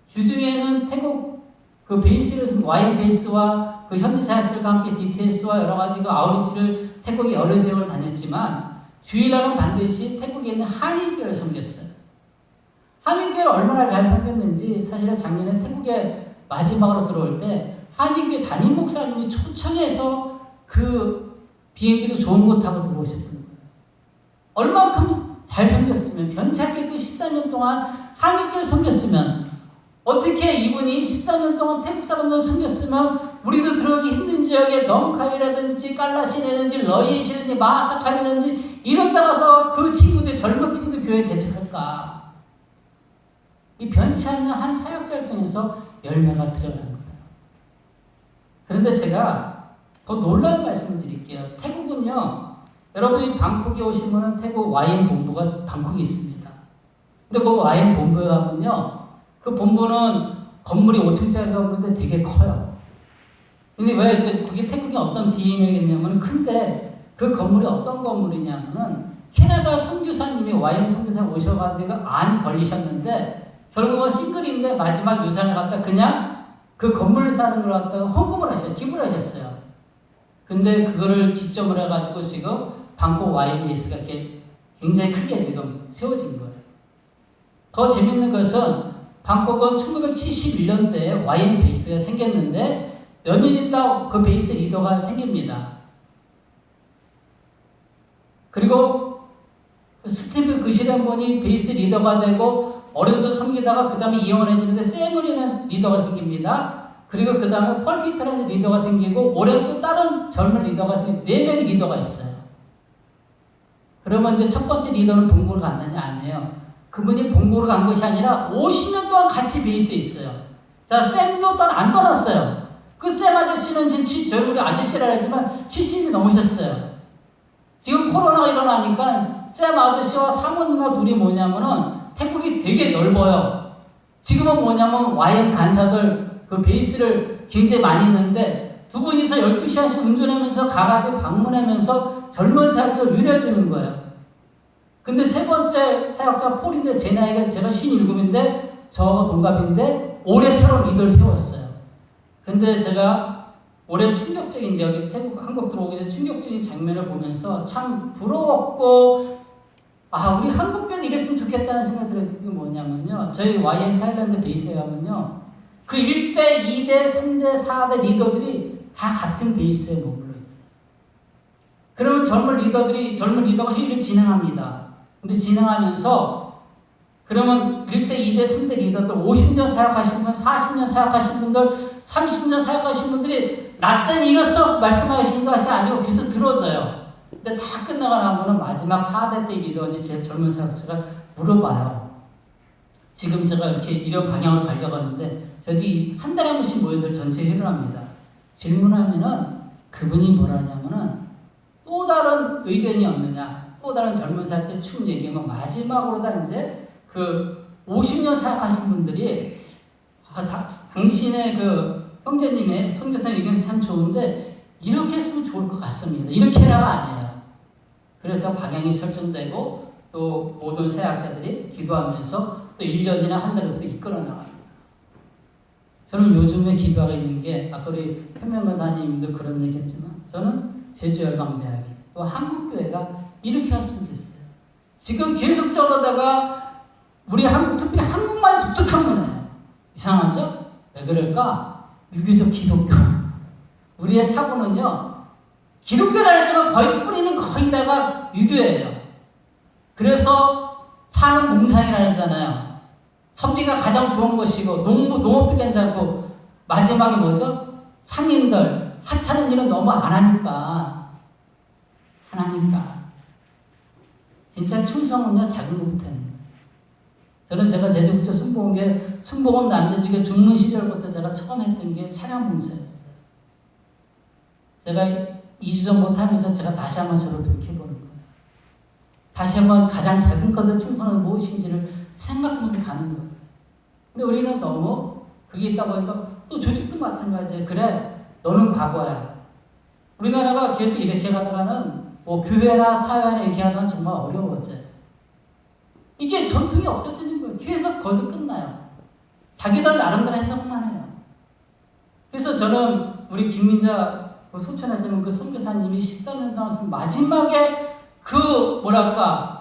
주중에는 태국 그 베이스를 YM 베이스와 그 현지 사역들과 함께 DTS와 여러 가지 그 아우리지를 태국의 여러 지역을 다녔지만 주일날은 반드시 태국에 있는 한인교회를 섬겼어요. 한인교회를 얼마나 잘 섬겼는지 사실은 작년에 태국에 마지막으로 들어올 때 한인교회 담임 목사님이 초청해서 그 비행기도 좋은 거 타고 들어오셨던 거예요. 얼만큼 잘 섬겼으면 변치않게 그 14년 동안 한인교회를 섬겼으면 어떻게 이분이 14년 동안 태국 사람들 섬겼으면 우리도 들어가기 힘든 지역에 넝카이라든지 깔라시라든지 러이에시라든지 마사카라든지 이런 데 가서 그 친구들, 젊은 친구들 교회 개척할까? 이 변치 않는 한 사역자 활동에서 열매가 드러난 거예요. 그런데 제가 더 놀라운 말씀을 드릴게요. 태국은요, 여러분이 방콕에 오신 분은 태국 YM 본부가 방콕에 있습니다. 근데 그 YM 본부에 가면요, 그 본부는 건물이 5층짜리 건물인데 되게 커요. 근데 왜 이제 그게 태국이 어떤 DNA겠냐면 큰데 그 건물이 어떤 건물이냐면은 캐나다 선교사님이 YM 선교사 오셔가지고 암이 걸리셨는데 결국은 싱글인데 마지막 유산을 갖다 그냥 그 건물 사는 걸 갖다가 헌금을 하셨어요. 기부를 하셨어요. 근데 그거를 기점으로 해가지고 지금 방콕 YMBS가 이렇게 굉장히 크게 지금 세워진 거예요. 더 재밌는 것은 방콕은 1971년대에 YMBS가 생겼는데 몇 년 있다 그 베이스 리더가 생깁니다. 그리고 스티브 그시란 분이 베이스 리더가 되고 어른도 섬기다가 그 다음에 이용을 해주는데 세물이라는 리더가 생깁니다. 그리고 그 다음에 펄피트라는 리더가 생기고 올해 또 다른 젊은 리더가 생기고 4명의 리더가 있어요. 그러면 이제 첫 번째 리더는 본고를 갔느냐? 아니에요. 그분이 본고를 간 것이 아니라 50년 동안 같이 베이스에 있어요. 자, 쌤도 안 떠났어요. 그 쌤 아저씨는 지금 저희 우리 아저씨라 하지만 70이 넘으셨어요. 지금 코로나가 일어나니까 쌤 아저씨와 사모님과 둘이 뭐냐면은 태국이 되게 넓어요. 지금은 뭐냐면 YM 간사들 그 베이스를 굉장히 많이 있는데 두 분이서 12시간씩 운전하면서 가가지고 방문하면서 젊은 사역자를 위로해주는 거예요. 근데 세 번째 사역자 폴인데 제 나이가 제가 57인데 저하고 동갑인데 올해 새로운 리더를 세웠어요. 근데 제가 올해 충격적인 여기 태국 한국 들어오기 전에 충격적인 장면을 보면서 참 부러웠고 우리 한국교회도 이랬으면 좋겠다는 생각이 들었던 게 뭐냐면요. 저희 YM 타일랜드 베이스에 가면요. 그 1대, 2대, 3대, 4대 리더들이 다 같은 베이스에 머물러 있어요. 그러면 젊은 리더가 회의를 진행합니다. 근데 진행하면서 그러면 1대, 2대, 3대 리더들 50년 사역하신 분, 40년 사역하신 분들, 30년 사역하신 분들이 나 때는 이랬어 말씀하시는 것이 아니고 계속 들어줘요. 근데 다 끝나고 나면은 마지막 4대 때 리더가 제일 젊은 사역자가 물어봐요. 지금 제가 이렇게 이런 방향으로 가려고 하는데 저희 한 달에 한 번씩 모여서 전체 회의를 합니다. 질문하면은 그분이 뭐라 하냐면은 또 다른 의견이 없느냐, 또 다른 젊은 사역자 춤 얘기하면 마지막으로 다 이제 그 50년 사역하신 분들이 당신의 그 형제님의 선교사 의견 참 좋은데 이렇게 했으면 좋을 것 같습니다. 이렇게 해라가 아니에요. 그래서 방향이 설정되고 또 모든 사역자들이 기도하면서 또 1년이나 한 달을 또 이끌어 나갑니다. 저는 요즘에 기도하고 있는 게 아까 우리 현명가사님도 그런 얘기 했지만 저는 제주열방대학이 또 한국교회가 이렇게 했으면 좋겠어요. 지금 계속 저러다가 우리 한국 특별히 한국만 독특한 거예요. 이상하죠? 왜 그럴까? 유교적 기독교. 우리의 사고는요. 기독교라 했지만 거의 뿌리는 거의 다가 유교예요. 그래서 사는 공산이라 했잖아요. 선비가 가장 좋은 것이고 농업도 괜찮고 마지막에 뭐죠? 상인들 하찮은 일은 너무 안 하니까 진짜 충성은요 작은 것부터 하는 거예요. 저는 제가 제주국제 순복음 남자주교 중문 시절부터 제가 처음 했던 게 찬양 봉사였어요. 제가 2주 전부터 하면서 제가 다시 한번 저를 돌이켜보는 거예요. 다시 한번 가장 작은 것의 충성은 무엇인지를 생각하면서 가는 거예요. 근데 우리는 너무 그게 있다 보니까 또 조직도 마찬가지예요. 그래, 너는 과거야. 우리나라가 계속 이렇게 가다가는 뭐 교회나 사회나 이렇게 하다가는 정말 어려워져요. 이게 전통이 없어지는 거예요. 계속 거기서 끝나요. 자기들 나름대로 해석만 해요. 그래서 저는 우리 김민자 소천하지만 그 선교사님이 14년 동안 마지막에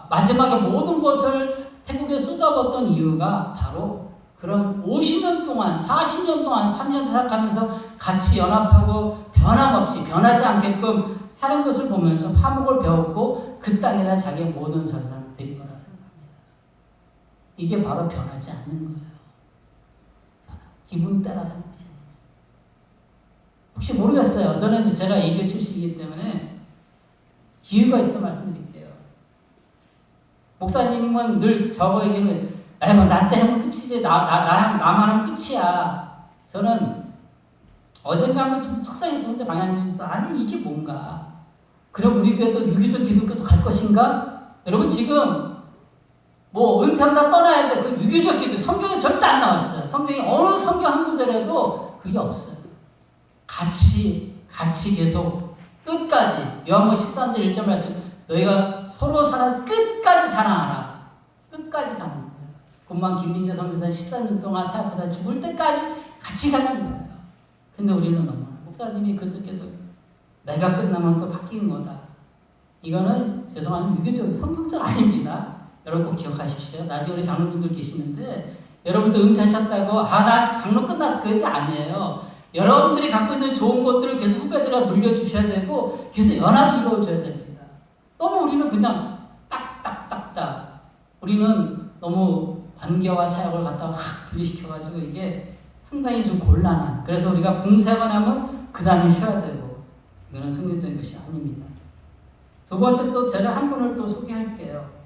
마지막에 모든 것을 태국에 쏟아붓던 이유가 바로 그런 50년 동안, 40년 동안, 3년 사역하면서 같이 연합하고 변함없이 변하지 않게끔 사는 것을 보면서 화목을 배웠고 그 땅에다 자기의 모든 전상을 드린 거라 생각합니다. 이게 바로 변하지 않는 거예요. 기분 따라 사는 것이 아니죠. 혹시 모르겠어요. 저는 이제 제가 예교 출신이기 때문에 이유가 있어 말씀드릴게요. 목사님은 늘 저거에게는 뭐 나 때 하면 끝이지. 나만 하면 끝이야. 저는 어젠가 한번 좀 속상해서 혼자 방향지면서 아니 이게 뭔가. 그럼 우리 교회도 유기적 기독교도 갈 것인가? 여러분 지금 뭐 은퇴하다 떠나야 돼. 그 유기적 기독교 성경에 절대 안 나왔어요. 성경에 어느 성경 한 구절에도 그게 없어요. 같이 계속 끝까지 요한복음 13절 1절 말씀 너희가 서로 끝까지 사랑하라. 끝까지 가는 거예요. 곧만 김민재 선교사 14년 동안 사역하다 죽을 때까지 같이 가는 거예요. 근데 우리는 너무 목사님이 그저께도 내가 끝나면 또 바뀌는 거다. 이거는 죄송하지만 유교적 성경적 아닙니다. 여러분 꼭 기억하십시오. 나중에 우리 장로분들 계시는데 여러분도 은퇴하셨다고 나 장로 끝났어 그러지 아니에요. 여러분들이 갖고 있는 좋은 것들을 계속 후배들한테 물려주셔야 되고 계속 연합이 이루어져야 됩니다. 너무 우리는 그냥 딱딱딱딱 우리는 너무 관계와 사역을 갖다가 확 분리시켜가지고 이게 상당히 좀 곤란한. 그래서 우리가 봉사만 하면 그 다음에 쉬어야 되고 이거는 성경적인 것이 아닙니다. 두 번째 또 제가 한 분을 또 소개할게요.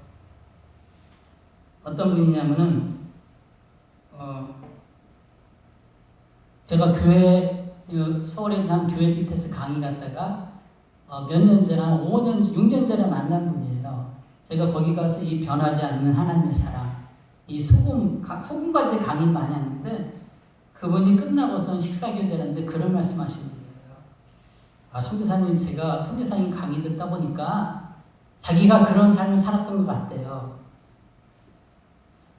어떤 분이냐면은 제가 교회 서울에 있는 한 교회 디테스 강의 갔다가 몇 년 전에 한 5년 6년 전에 만난 분이에요. 제가 거기 가서 이 변하지 않는 하나님의 사랑 이 소금까지 강의 많이 하는데 그분이 끝나고선 식사교제하는데 그런 말씀하시는 거예요. 선교사님 제가 선교사님 강의 듣다 보니까 자기가 그런 삶을 살았던 것 같대요.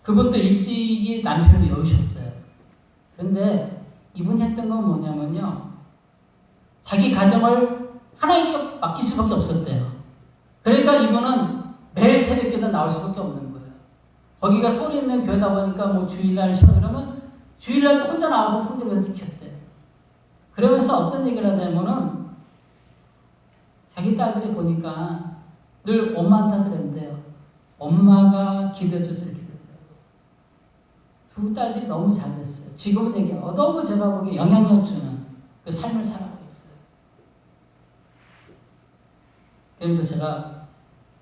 그분도 일찍이 남편을 여우셨어요. 그런데 이분이 했던 건 뭐냐면요. 자기 가정을 하나님께 맡길 수밖에 없었대요. 그러니까 이분은 매일 새벽기도 나올 수밖에 없는 거예요. 거기가 서울에 있는 교회다 보니까 뭐 주일날 쉬어 그러면 주일날 혼자 나와서 성전에서 지켰대요. 그러면서 어떤 얘기를 하냐면은 자기 딸들이 보니까 늘 엄마 탓을 했는데요. 엄마가 기도해줘서 이렇게 됐다고. 두 딸들이 너무 잘 됐어요. 지금은 되게 너무 제가 보기에 영향력 주는 그 삶을 살아가고 있어요. 그러면서 제가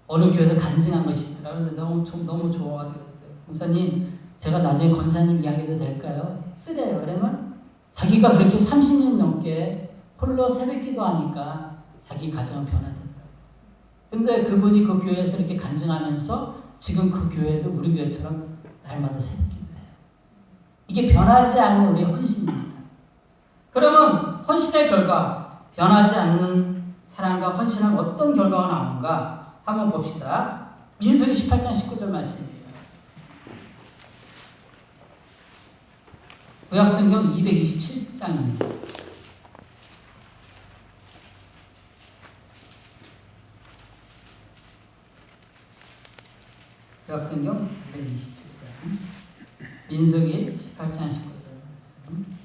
어느 교회에서 간증한 것이 있더라고요. 근데 너무 좋아가지고 그랬어요. 목사님, 제가 나중에 권사님 이야기도 될까요? 쓰래요. 그러면 자기가 그렇게 30년 넘게 홀로 새벽기도 하니까 자기 가정은 변화된다고. 근데 그분이 그 교회에서 이렇게 간증하면서 지금 그 교회도 우리 교회처럼 날마다 새벽기도 해요. 이게 변하지 않는 우리의 헌신입니다. 그러면 헌신의 결과, 변하지 않는 사랑과 헌신은 어떤 결과가 나오는가 한번 봅시다. 민수기 18장 19절 말씀입니다. 구약성경 227장입니다. 구약성경 227장 민수기 18장 19절 말씀.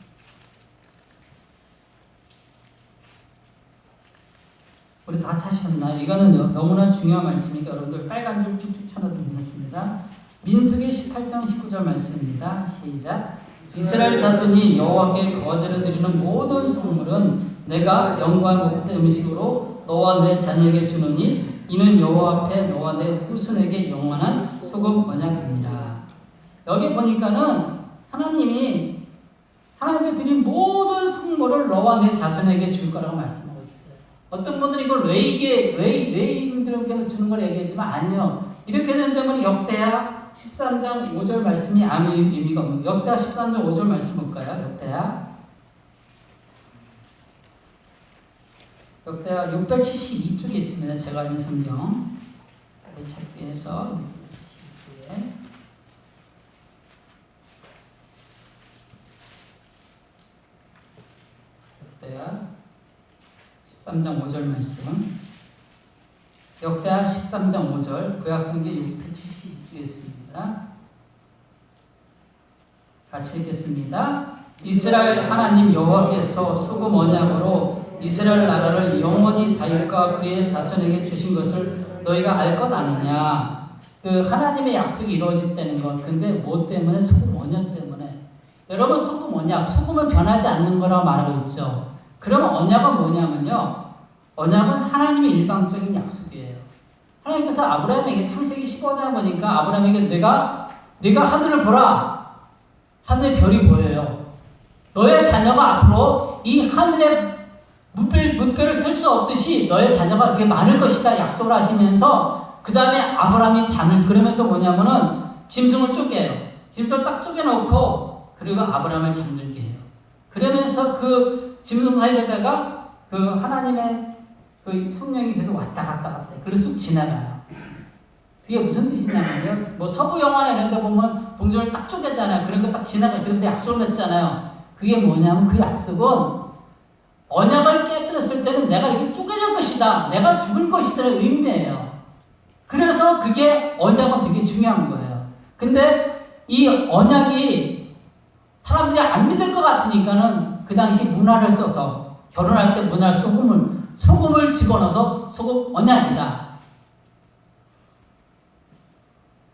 우리 다 찾으셨나요? 이거는 너무나 중요한 말씀이니까 여러분들 빨간 줄 쭉쭉 쳐놓습니다. 민수기 18장 19절 말씀입니다. 시작. 이스라엘 자손이 여호와께 거제를 드리는 모든 성물은 내가 영광 몫의 음식으로 너와 내 자녀에게 주노니 이는 여호와 앞에 너와 내 후손에게 영원한 소금 언약이니라. 여기 보니까는 하나님이 하나님께 드린 모든 성물을 너와 내 자손에게 줄 거라고 말씀하고 있어요. 어떤 분들은 이걸 외인들에게 주는 걸 얘기하지만 아니요. 이렇게 된다면 역대하 13장 5절 말씀이 아무 의미가 없는 거예요. 역대하 13장 5절 말씀 볼까요? 역대하 672쪽에 있습니다. 제가 가진 성경 찾기에서 672쪽에 역대하 13장 5절 말씀. 역대하 13장 5절 구약성경 672쪽에 있습니다. 같이 읽겠습니다. 이스라엘 하나님 여호와께서 소금 언약으로 이스라엘 나라를 영원히 다윗과 그의 자손에게 주신 것을 너희가 알 것 아니냐. 그 하나님의 약속이 이루어진다는 것. 근데 뭐 때문에? 소금 언약 때문에. 여러분 소금 언약, 소금은 변하지 않는 거라고 말하고 있죠. 그러면 언약은 뭐냐면요. 언약은 하나님의 일방적인 약속이에요. 하나님께서 아브라함에게 창세기 15장에 보니까 아브라함에게 네가 하늘을 보라. 하늘의 별이 보여요. 너의 자녀가 앞으로 이 하늘의 물결을 셀 수 없듯이 너의 자녀가 이렇게 많을 것이다 약속을 하시면서 그 다음에 아브라함이 잠을 그러면서 뭐냐면은 짐승을 쪼개요. 짐승을 딱 쪼개놓고 그리고 아브라함을 잠들게 해요. 그러면서 그 짐승 사이에다가 그 하나님의 그 성령이 계속 왔다 갔다 그래서 쑥 지나가요. 그게 무슨 뜻이냐면요. 뭐 서부 영화나 이런 데 보면 동전을 딱 쪼개잖아요. 그런 거 딱 지나가요. 그래서 약속을 맺잖아요. 그게 뭐냐면 그 약속은 언약을 깨뜨렸을 때는 내가 이렇게 쪼개질 것이다. 내가 죽을 것이다는 의미예요. 그래서 그게 언약은 되게 중요한 거예요. 근데 이 언약이 사람들이 안 믿을 것 같으니까는 그 당시 문화를 써서 결혼할 때 문화를 소금을 집어넣어서 소금 언약이다.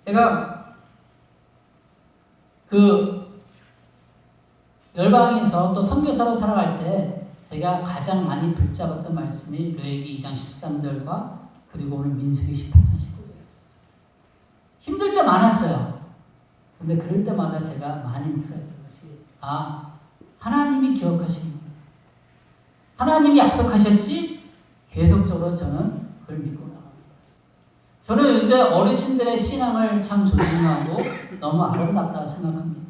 제가 그 열방에서 또 선교사로 살아갈 때 제가 가장 많이 붙잡았던 말씀이 레위기 2장 13절과 그리고 오늘 민수기 18장 19절이었어요. 힘들 때 많았어요. 근데 그럴 때마다 제가 많이 묵상했던 것이 하나님이 기억하시는 거예요. 하나님이 약속하셨지 계속적으로 저는 그걸 믿고 나갑니다. 저는 요즘에 어르신들의 신앙을 참 존중하고 너무 아름답다고 생각합니다.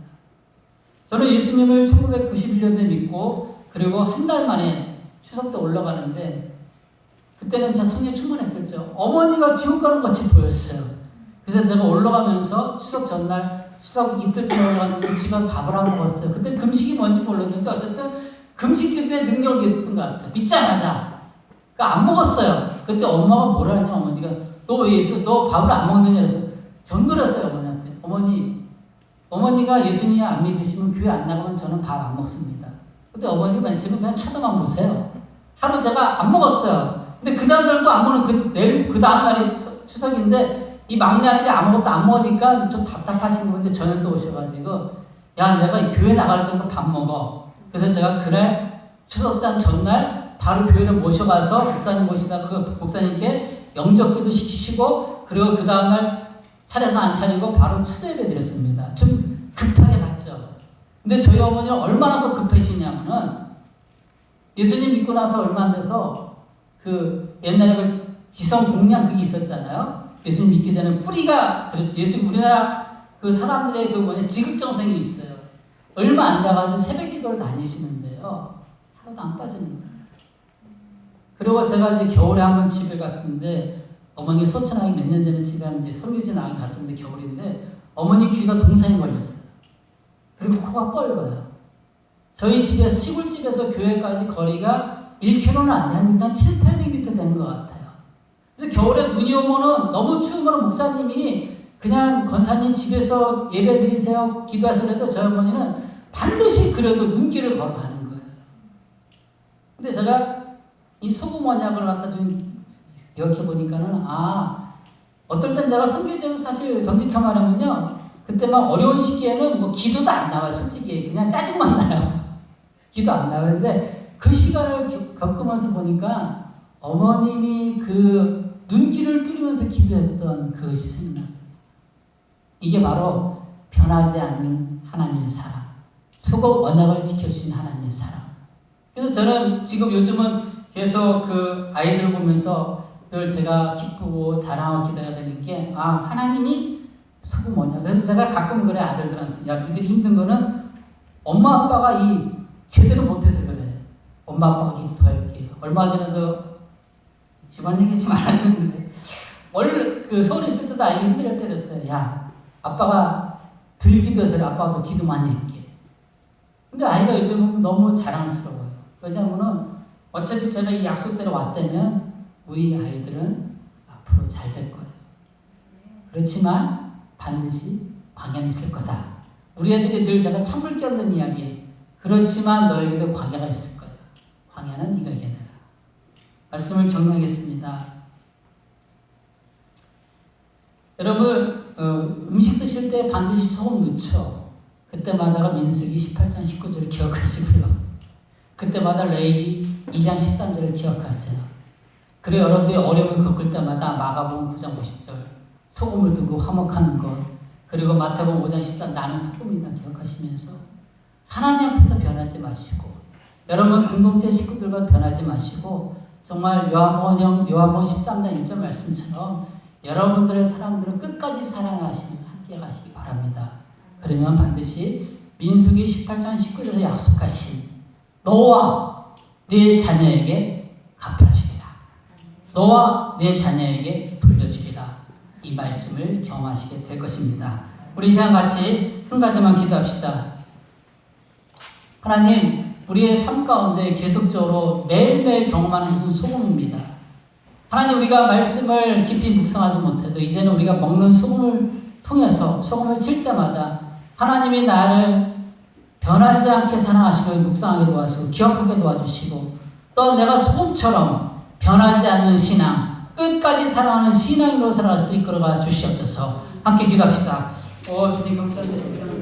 저는 예수님을 1991년에 믿고 그리고 한 달 만에 추석 때 올라가는데 그때는 제가 성령 충만했었죠. 어머니가 지옥 가는 것이 보였어요. 그래서 제가 올라가면서 추석 전날 추석 이틀 전에 올라갔는데 집안 밥을 안 먹었어요. 그때 금식이 뭔지 몰랐는데 어쨌든 금식 기도의 능력을 믿었던 것 같아요. 믿자마자. 그러니까 안 먹었어요. 그때 엄마가 뭐라 하냐 어머니가 너 왜 예수 너 밥을 안 먹느냐 그래서 전도를 했어요 어머니한테. 어머니가 예수님 안 믿으시면 교회 안 나가면 저는 밥 안 먹습니다. 근데 어머니가 맨 집은 그냥 쳐다만 보세요. 하루 제가 안 먹었어요. 근데 그 다음날도 안 먹는 그 다음 날이 추석인데 이 막내 아들이 아무것도 안 먹으니까 좀 답답하신 건데 저녁 때 오셔가지고 야 내가 교회 나갈 거니까 밥 먹어. 그래서 제가 그날 추석장 전날 바로 교회를 모셔가서 목사님 모시다 그 목사님께 영접기도 시키시고 그리고 그 다음날 차려서 안 차리고 바로 추대를 드렸습니다. 좀 급하게 봤죠. 근데 저희 어머니는 얼마나 더 급하시냐면은 예수님 믿고 나서 얼마 안 돼서 그 옛날에 그 지성 공양 그게 있었잖아요. 예수님 믿기 전에 뿌리가 그래서 우리나라 그 사람들의 그 지극정성이 있어요. 얼마 안 돼가지고 새벽 기도를 다니시는데요. 하루도 안 빠지는 거예요. 그리고 제가 이제 겨울에 한번 집에 갔었는데 어머니 소천하기 몇 년 전에 집에 이제 설교지 나가게 갔었는데 겨울인데 어머니 귀가 동상에 걸렸어요. 그리고 코가 뻘거요. 저희 집에서 시골집에서 교회까지 거리가 1km는 안 되는데 한 7, 800m 되는 것 같아요. 그래서 겨울에 눈이 오면은 너무 추우면 목사님이 그냥 권사님 집에서 예배 드리세요 기도하세요 해도 저희 어머니는 반드시 그래도 눈길을 걸어가는 거예요. 근데 제가 이 소금 언약을 갖다 좀 기억해 보니까는 어떨 땐 제가 선교제에서 사실 정직히 말하면요 그때 막 어려운 시기에는 뭐 기도도 안 나와요. 솔직히 그냥 짜증만 나요. 기도 안 나오는데 그 시간을 겪으면서 보니까 어머님이 그 눈길을 뚫으면서 기도했던 그것이 생각났어요. 이게 바로 변하지 않는 하나님의 사랑, 소금 언약을 지켜주신 하나님의 사랑. 그래서 저는 지금 요즘은 계속 그 아이들을 보면서 늘 제가 기쁘고 자랑하고 기도해야 되는 게 하나님이 소금 언약. 그래서 제가 가끔 그래 아들들한테 야 니들이 힘든 거는 엄마 아빠가 제대로 못해서 그래. 엄마 아빠가 기도 도와줄게. 얼마 전에도 집안 얘기하지 말았는데 원래 서울에 있을 때도 아이가 힘들어 때렸어요. 야 아빠가 덜 기도해서 그래. 아빠가 더 기도 많이 할게. 근데 아이가 요즘 너무 자랑스러워요. 왜냐면은 어차피 제가 이 약속대로 왔다면 우리 아이들은 앞으로 잘 될 거예요. 그렇지만 반드시 광야는 있을 거다. 우리 애들이 늘 제가 찬물 끼얹는 이야기. 그렇지만 너에게도 광야가 있을 거야. 광야는 네가 이겨내라. 말씀을 정리하겠습니다. 여러분 음식 드실 때 반드시 소금 넣죠. 그때마다가 민수기 18장 19절 기억하시고요. 그때마다 레위기 2장 13절을 기억하세요. 그리고 여러분들이 어려움을 겪을 때마다 마가복음 9장 50절 소금을 두고 화목하는 것, 그리고 마태복음 5장 14절 나는 소금이다 기억하시면서 하나님 앞에서 변하지 마시고, 여러분 공동체 식구들과 변하지 마시고, 정말 요한복음 13장 1절 말씀처럼 여러분들의 사람들을 끝까지 사랑하시면서 함께 가시기 바랍니다. 그러면 반드시 민수기 18장 19절에서 약속하신 너와 네 자녀에게 갚아주리라, 너와 네 자녀에게 돌려주리라, 이 말씀을 경험하시게 될 것입니다. 우리 이 시간 같이 한 가지만 기도합시다. 하나님, 우리의 삶 가운데 계속적으로 매일매일 경험하는 것은 소금입니다. 하나님, 우리가 말씀을 깊이 묵상하지 못해도 이제는 우리가 먹는 소금을 통해서 소금을 칠 때마다 하나님이 나를 변하지 않게 사랑하시고 묵상하게 도와주시고 기억하게 도와주시고, 또 내가 소금처럼 변하지 않는 신앙, 끝까지 사랑하는 신앙으로 살아갈 수 있도록 이끌어가 주시옵소서. 함께 기도합시다. 주님 감사합니다.